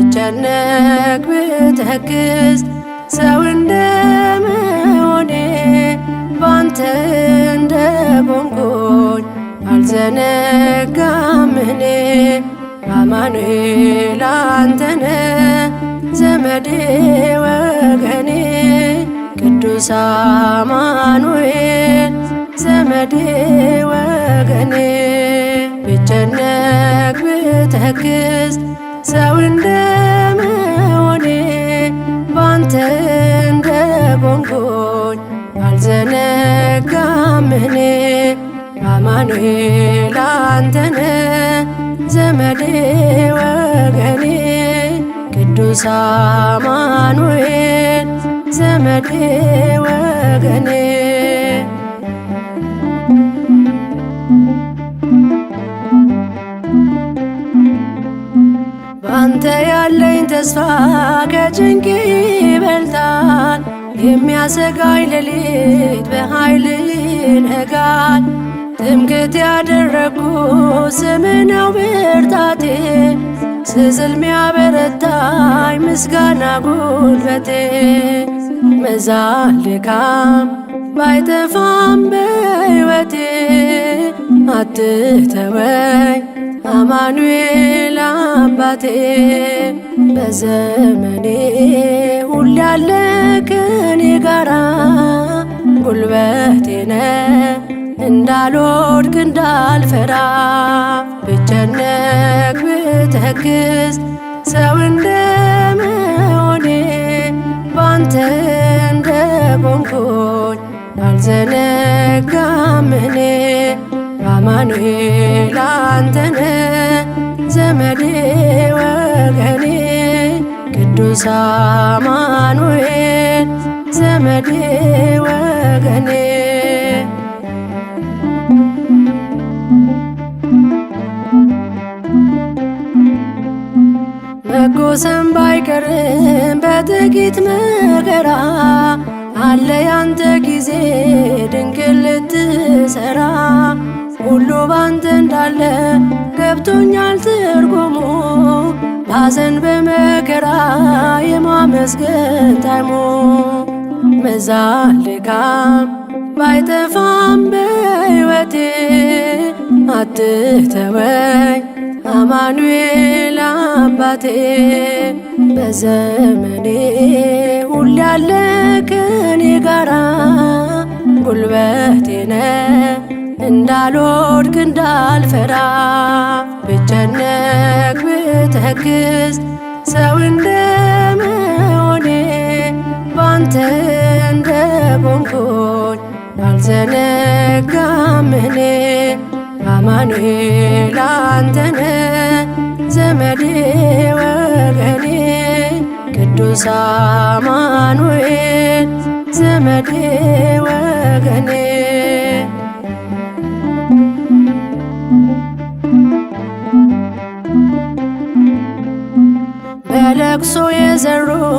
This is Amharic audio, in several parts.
ብጨነቅ ብተክዝ ሰው እንደመሆኔ ባንተ እንደቆምኩኝ አልዘነጋም እኔ። አማኑኤል አንተነ ዘመዴ ወገኔ ቅዱስ አማኑኤል ዘመዴ ወገኔ ብጨነቅ ብተክዝ ሰው እንደመሆኔ ባንተ እንደቆምኩኝ አልዘነጋም እኔ። አማኑኤል አንተነ ዘመዴ ወገኔ ቅዱስ አማኑኤል ዘመዴ ወገኔ ባንተ ያለኝ ተስፋ ከጭንቅ ይበልጣል። የሚያሰጋኝ ሌሊት በኃይል ይነጋል። ትምክህት ያደረግኩ ስምህ ነው ብርታቴ፣ ስዝል ሚያበረታኝ ምስጋና ጉልበቴ። መዛል ድካም ባይጠፋም በሕይወቴ አትተወኝ አማኑኤል አባቴ። በዘመኔ ሁሌ ያለ ከኔ ጋራ ጉልበቴ ነህ እንዳልወድቅ እንዳልፈራ። ብጨነቅ ብተክዝ ሰው እንደመሆኔ ባንተ እንደቆምኩኝ አልዘነጋም እኔ። አማኑኤል አንተነ ዘመዴ ወገኔ ቅዱስ አማኑኤል ዘመዴ ወገኔ መጎሰም ባይቀርም በጥቂት መከራ አለ ያንተ ጊዜ ድንቅ ልትሰራ። ሁሉ ባንተ እንዳለ ገብቶኛል ትርጉሙ፣ ባዘን በመከራ የማመስገን ታይሙ። መዛል ድካም ባይጠፋም በሕይወቴ አትተወኝ አማኑኤል አባቴ። በዘመኔ ሁሌ ያለ ከኔ ጋራ ጉልበቴ ነህ እንዳልወድቅ እንዳልፈራ። ብጨነቅ ብተክዝ ሰው እንደመሆኔ ባንተ እንደቆምኩኝ አልዘነጋም እኔ። አማኑኤል አንተነ ዘመዴ ወገኔ ቅዱስ አማኑኤል ዘመዴ ወገኔ በለቅሶ የዘሩት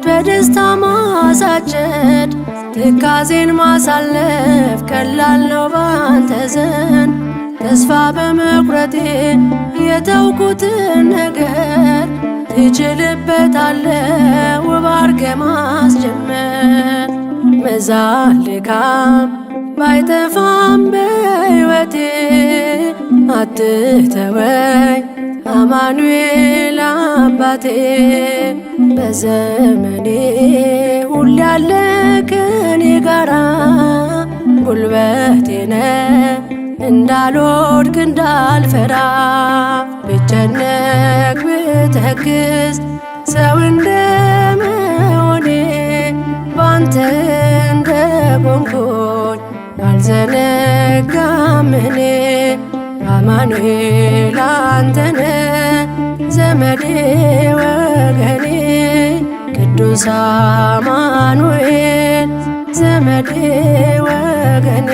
በደስታ ማሳጨድ፣ ትካዜን ማሳለፍ ቀላል ነው ባንተ ዘንድ። ተስፋ በመቁረጤ የተውኩትን ነገር ትችልበታለህ ውብ አድርገህ ማስጀመር። መዛል ድካም ባይጠፋም በሕይወቴ አትተወኝ አማኑኤል አባቴ። በዘመኔ ሁሌ ያለ ከኔ ጋራ ጉልበቴ ነህ እንዳልወድቅ እንዳልፈራ። ብጨነቅ ብተክዝ ሰው እንደመሆኔ ባንተ እንደቆምኩኝ አልዘነጋም እኔ። አማኑኤል አንተነ ዘመዴ ወገኔ ቅዱስ አማኑኤል ዘመዴ ወገኔ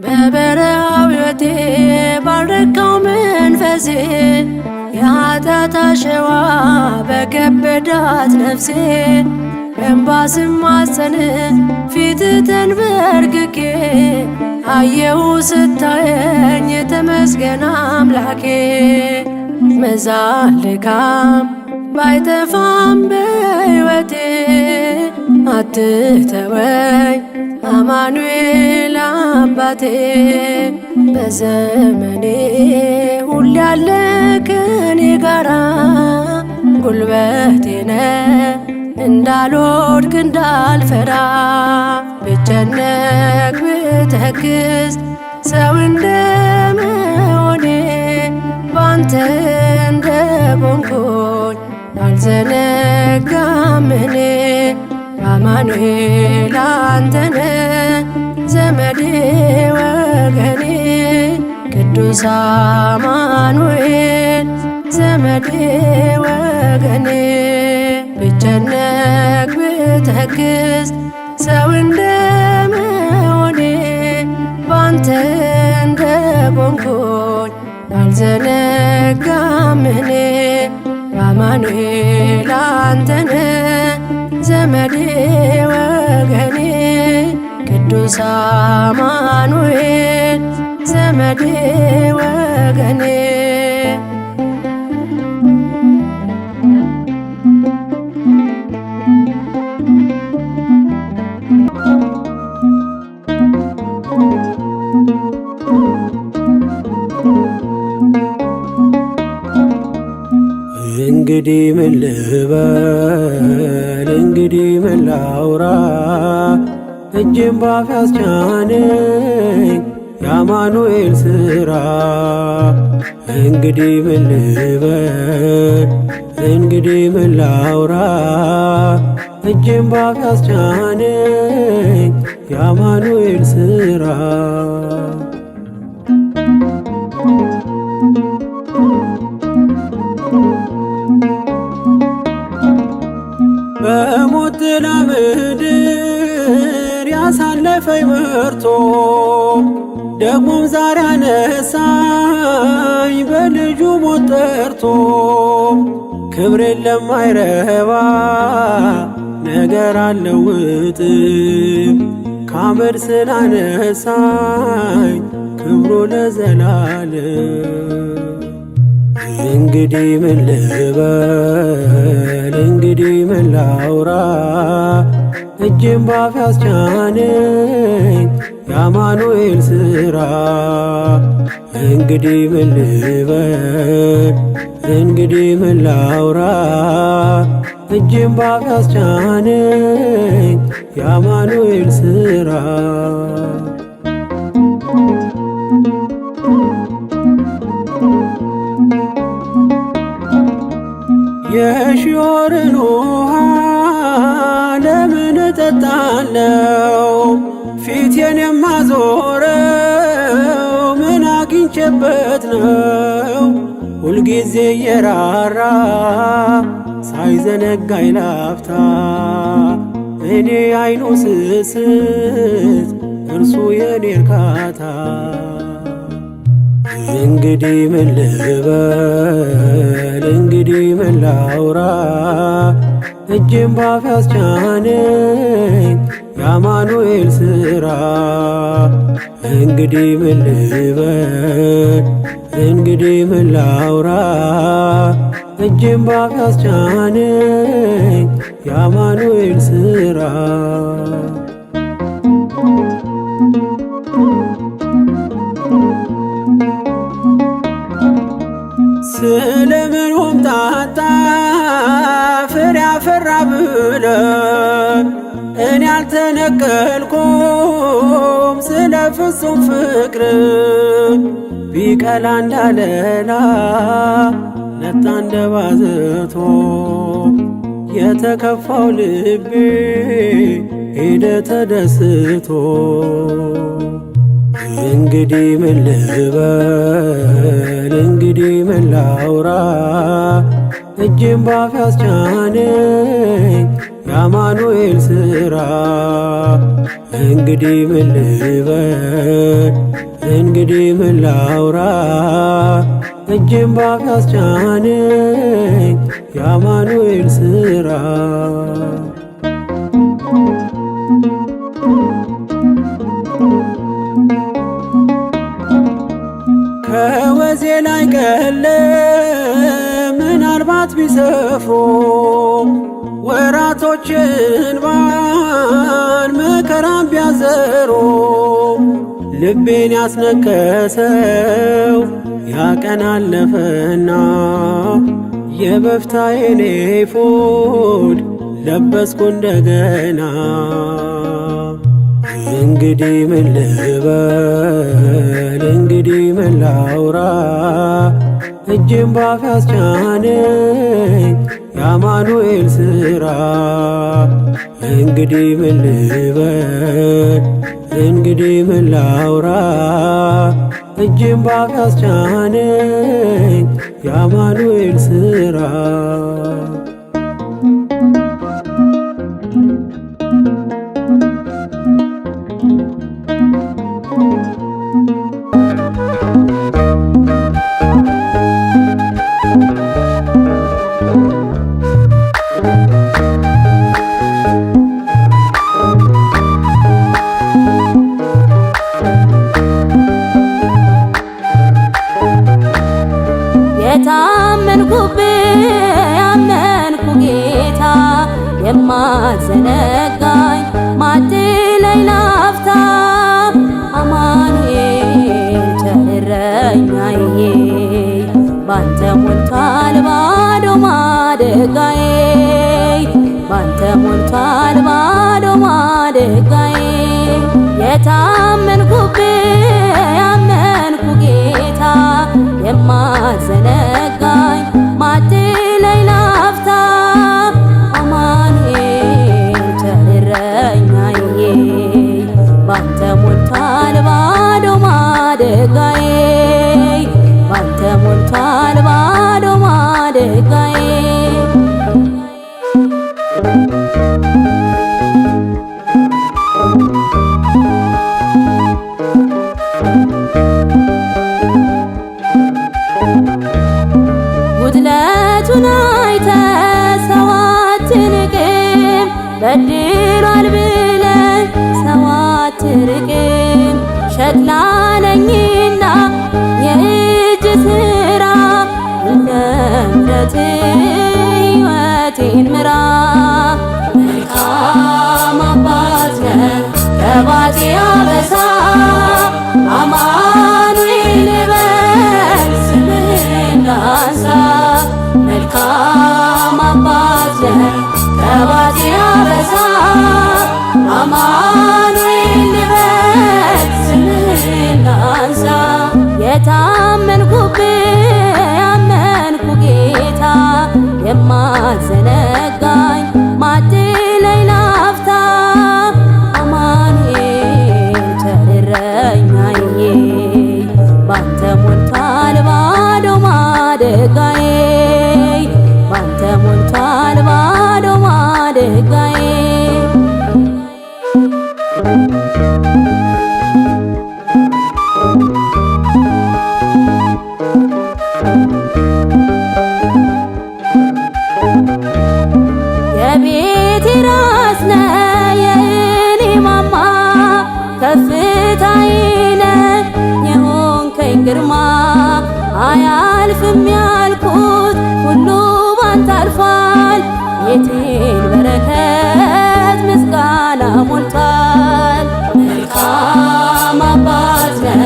በበረሃው ሕይወቴ ባረካው መንፈሴ የኃጢአት አሸዋ በከበዳት ነፍሴ በእንባ ስማጸን ፊት ተንበርክኬ አየሁ ስታየኝ ተመስገን አምላኬ። መዛል ድካም ባይጠፋም በሕይወቴ አትተወኝ አማኑኤል አባቴ። በዘመኔ ሁሌ ያለ ከኔ ጋራ ጉልበቴ ነህ እንዳልወድቅ እንዳልፈራ። ብጨነቅ ብተክዝ ሰው እንደመሆኔ ባንተ እንደቆምኩኝ አልዘነጋም እኔ። አማኑኤል አንተነ ዘመዴ ወገኔ ቅዱስ አማኑኤል ዘመዴ ወገኔ። ብጨነቅ ብተክዝ ሰው እንደመሆኔ ባንተ እንደቆምኩኝ አልዘነጋም እኔ። አማኑኤል አንተነ ዘመዴ ወገኔ ቅዱስ አማኑኤል ዘመዴ ወገኔ። እንግዲህ ምን ልበል እንግዲህ ምን ላውራ እጄን ባፍ ያስጫነኝ የአማኑኤል ሥራ። እንግዲህ ምን ልበል እንግዲህ ምን ላውራ እጄን ባፍ ያስጫነኝ የአማኑኤል ሥራ። በሞት ጥላ ምድር ያሳለፈኝ መርቶ ደግሞም ዛሬ አነሳኝ በልጁ ሞት ጠርቶ። ክብሬን ለማይረባ ነገር አልለውጥም ከአመድ ስላነሳኝ ክብሩ ለዘላለም። እንግዲህ ምን ልበል እንግዲህ ምን ላውራ እጄን ባፍ ያስጫነኝ የአማኑኤል ሥራ። እንግዲህ ምን ልበል እንግዲህ ምን ላውራ እጄን ባፍ ያስጫነኝ የአማኑኤል ሥራ። የሺዮርን ውሃ ለምን እጠጣለው? ፊቴን የማዞረው ምን አግኝቼበት ነው? ሁልጊዜ የራራ ሳይዘነጋኝ ላፍታ እኔ አይኑ ስስት እርሱ የኔ እርካታ። እንግዲህ ምን ልበል እንግዲህ ምን ላውራ እጄን ባፍ ያስጫነኝ የአማኑኤል ሥራ። እንግዲህ ምን ልበል እንግዲህ ምን ላውራ እጄን ባፍ ያስጫነኝ የአማኑኤል ሥራ። ስለምን ሆምጣጣ ፍሬ አፈራ ብለህ እኔ አልተነቀልኩም ስለ ፍጹም ፍቅር። ቢቀላ እንዳለላ ነጣ እንደ ባዘቶ የተከፋው ልቤ ሄደ ተደስቶ። እንግዲህ ምን ልበል እንግዲህ ምን ላውራ እጄን ባፍ ያስጫነኝ የአማኑኤል ሥራ። እንግዲህ ምን ልበል እንግዲህ ምን ላውራ እጄን ባፍ ያስጫነኝ የአማኑኤል ሥራ። ቢሰፍሩ ወራቶችን ባን መከራም ቢያዘሩ ልቤን ያስነከሰው ያቀን አለፈና የበፍታዬን ኤፉድ ለበስኩ እንደገና። እንግዲህ ምን ልበል እንግዲህ ምን ላውራ እጄን ባፍ ያስጫነኝ የአማኑኤል ሥራ። እንግዲህ ምን ልበል እንግዲህ ምን ላውራ እጄን ባፍ ያስጫነኝ የአማኑኤል ሥራ። የታመንኩብህ ያመንኩ ጌታ የማትዘነጋኝ ማትለይ ላፍታ አማኑኤል ቸር እረኛዬ ባንተ ሞልቷል ባዶ ማደጋዬ ባንተ ሞልቷል ባዶ ማደጋዬ። የታመንኩብህ ያመንኩ ጌታ የማትዘነጋኝ ማትለይ ላፍታ አማኑኤል ቸር እረኛዬ ባንተ ሞልቷል ባዶ ማደጋዬ ባንተ ሞልቷል ባዶ ማደጋዬ። ጉድለቱን አይተህ ሰው አትንቅም በድሏል ብለህ ሰው አትርቅም። ሸክላ ነኝና የእጅ ሥራ እንደ ምሕረትህ ሕይወቴን ምራ። መልካም አባት ነህ ከባቴ አበሳ አማኑኤል በል ስምህን ላንሳ። መልካም አባት ነህ ከባቴ አበሳ አማኑኤል በል ስምህን ላንሳ። የታመንኩብህ ያመንኩ ጌታ የማትዘነጋኝ ማትለይ ላፍታ አማኑኤል ቸር እረኛዬ ባንተ ሞልቷል ባዶ ማደጋዬ ባንተ ሞልቷል ባዶ ማደጋዬ። የቤቴ ራስ ነህ የእኔ ማማ ከፍታዬ ነህ የሆንከኝ ግርማ። አያልፍም ያልኩት ሁሉ ባንተ አልፏል ቤቴን በረከት ምስጋና ሞልቷል። መልካም አባት ነህ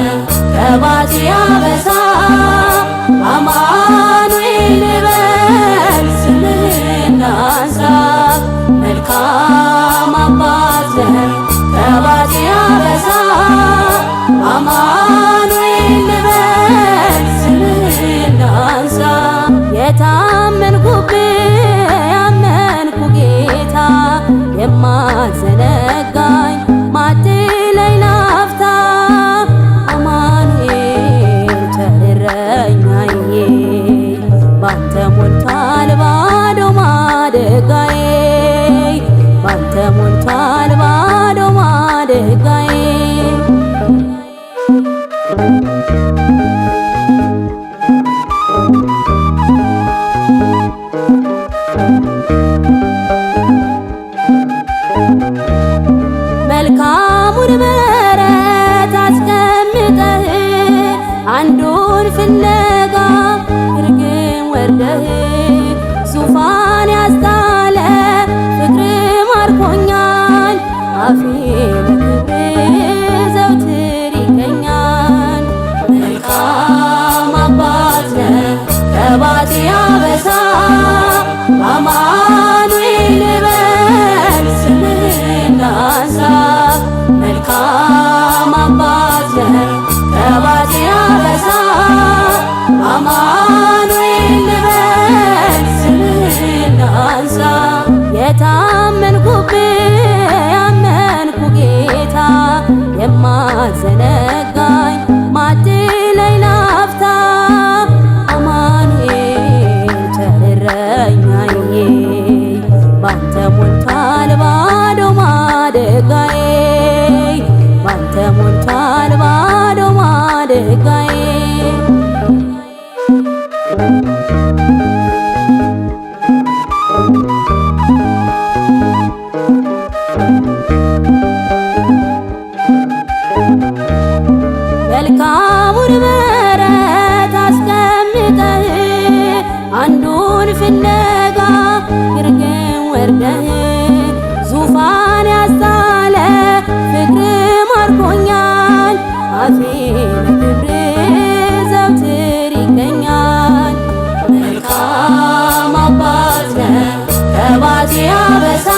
ከባቴ አበሳ አማኑኤል በል ስምህን ላንሳ። መልካም አባት ነህ ከባቴ አበሳ አማኑኤል በል ስምህን ላንሳ። የታመንኩብህ ያመንኩ ጌታ የማትዘነጋኝ ማትለይ ላፍታ አማኑኤል ቸር እረኛዬ ባንተ ሞልቷል ባዶ ማደጋዬ ባንተ ሞልቷል ባዶ ማደጋዬ። መልካሙን በረት አስቀምጠህ አንዱን ፍለጋ እርግም ወርደህ አፌ በክብር ዘውትር ይገኛል። መልካም አባት ነህ ከባቴ አበሳ አማኑኤል ልበል ስምህን ላንሳ። መልካም አባት ነህ ከባቴ አበሳ አማኑኤል ልበል ስምህን ላንሳ። የታመንኩብህ ያመንኩ ጌታ የማትዘነጋኝ ማትለይ ላፍታ አማኑኤል ቸር እረኛዬ ባንተ ሞልቷል ባዶ ማደጋዬ ባንተ ሞልቷል ባዶ ማደጋዬ መልካሙን በረት አስቀምጠህ አንዱን ፍለጋ ግርግም ወርደህ ዙፋን ያስጣለ ፍቅር ማርኮኛል። አፌ በክብር ዘውትር ይገኛል። መልካም አባት ነህ ከባቴ አበሳ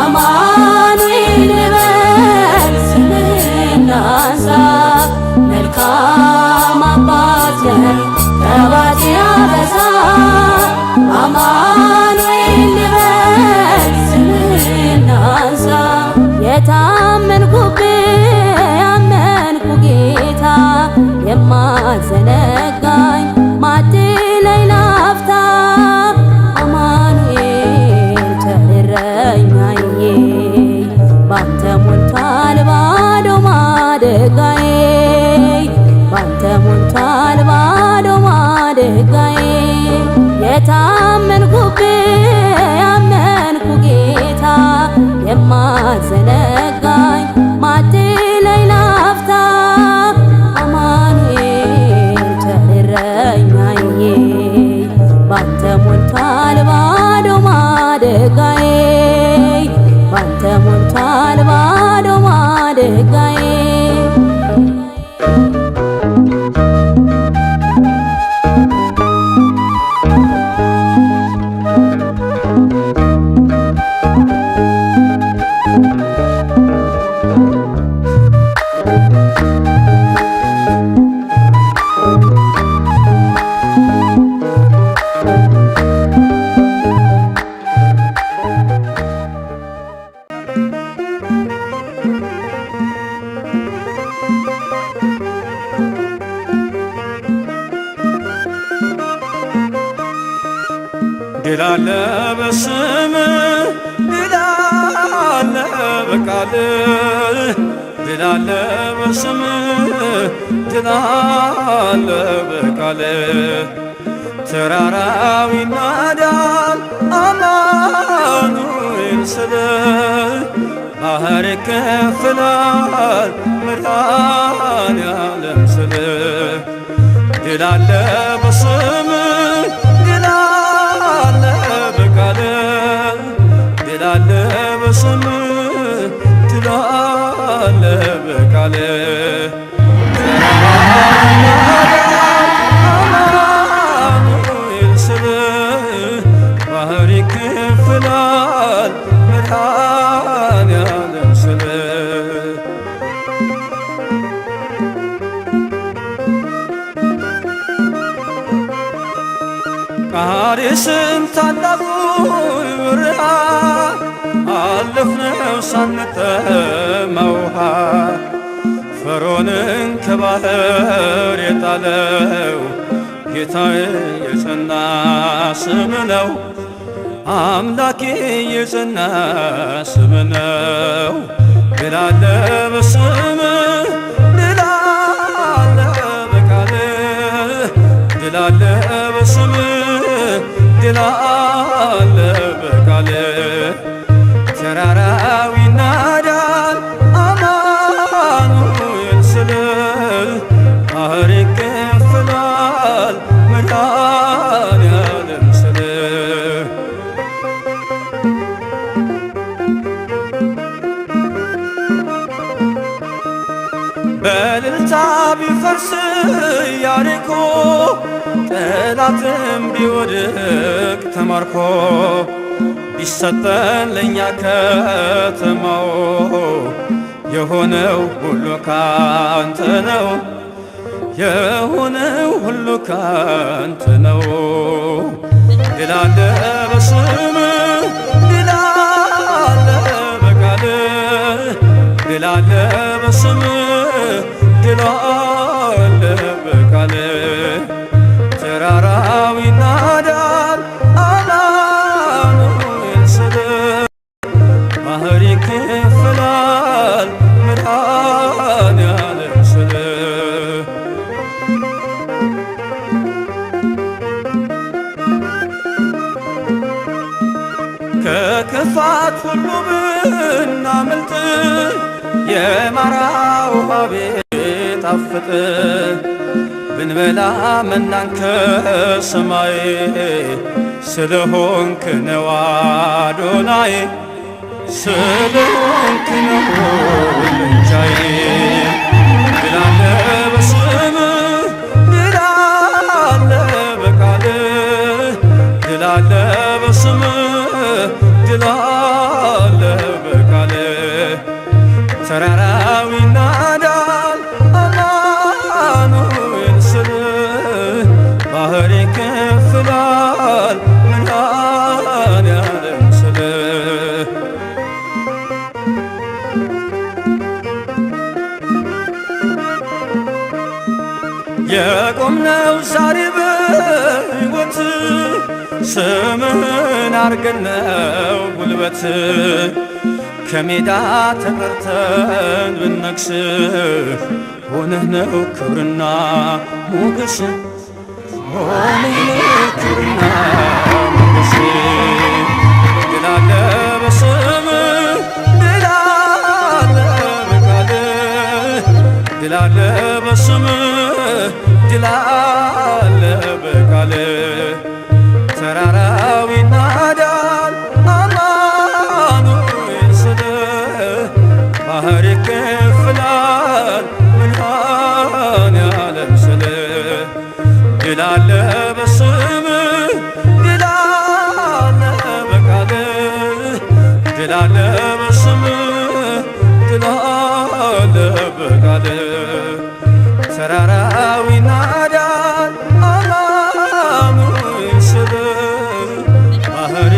አማኑኤል ልበል ስምህን ላንሳ። መልካም አባት ነህ ከባቴ አበሳ አማኑኤል ልበል ስምህን ላንሳ። የታመንኩብህ ያመንኩ ጌታ የማትዘነጋኝ ማትለይ ላፍታ አማኑኤል ቸር እረኛዬ ባንተ ሞልቷል ባዶ ማደጋዬ ባንተ ሞልቷል ባዶ ማደጋዬ። የታመንኩብህ ያመንኩ ጌታ የማትዘነጋኝ ማትለይ ላፍታ አማኑኤል ቸር እረኛዬ ባንተ ሞልቷል ባዶ ማደጋዬ ባንተ ሞልቷል ባዶ ማደጋዬ። ድል አለ በስምህ ድል አለ በቃልህ ድል አለ በስምህ ድል አለ በቃልህ ተራራው ይናዳል አማኑኤል ስልህ ባህር ይከፍላል መድኃኔዓለም ስልህ ድል አለ በስምህ ድል አለ በቃልህ ድል አለ በስምህ ድል አለ በቃልህ አማኑኤል ስልህ ባህር ይከፍላል መድኃኔዓለም ስልህ ቃዴስን ታላቁን በረሃ አለፍነው ሳንጠማ ውሃ ፈርዖንን ከባህር የጣለው ጌታዬ የጸና ስም ነው አምላኬ የጸና ስም ነው። ድል አለ በስምህ ድል አለ በቃልህ ድል አለ በስምህ ድል አለ በቃልህ ተራራው ይናዳል አማኑኤል ስልህ ባህር ይከፍላል መድኃኔዓለም ስልህ በእልልታ ቢፈርስ ኢያሪኮ ጠላትም ቢወድቅ ተማርኮ ቢሰጠን ለእኛ ከተማው የሆነው ሁሉ ካንተ ነው የሆነው ሁሉ ካንተ ነው። ድል አለ በስምህ ድል አለ በቃልህ ድል አለ በስምህ ድል አለ በቃልህ ተራራው ይናዳል አማኑኤል ስልህ ባህር ይከፈላል መድኃኔዓለም ስልህ ከክፋት ሁሉ ብናመልጥ የማራ ውሃ ቢጣፍጥ ብንበላ መናን ከሰማይ ስለሆንክ ነው አዶናይ ስለሆንክ ነው ልንቻይ ድል አለ በስምህ ድል አለ በቃልህ ድል አለ በስምህ ድል አለ በቃልህ ተራራው ይናዳል አማኑኤል ስልህ ባህር ይከፍላል መድኃኔዓለም ስልህ የቆምነው ዛሬ በሕይወት ስምህን አርገን ነው ጉልበት ከሜዳ ተጠርተን ብነግስ ሆነህ ነው ክብርና ሞገስ ሆነህ ነው ክብርና ሞገስ ድል አለ በስምህ ድል አለ በቃልህ ድል አለ በስምህ ድል አለ በቃልህ ተራራው ይናዳል አማኑኤል ስልህ ባህር ይከፍላል መድኃኔዓለም ስልህ ድል አለ በስምህ ድል አለ በቃልህ ድል አለ በስምህ ድል አለ በቃልህ ተራራው ይናዳል አማኑኤል ስልህ ባህር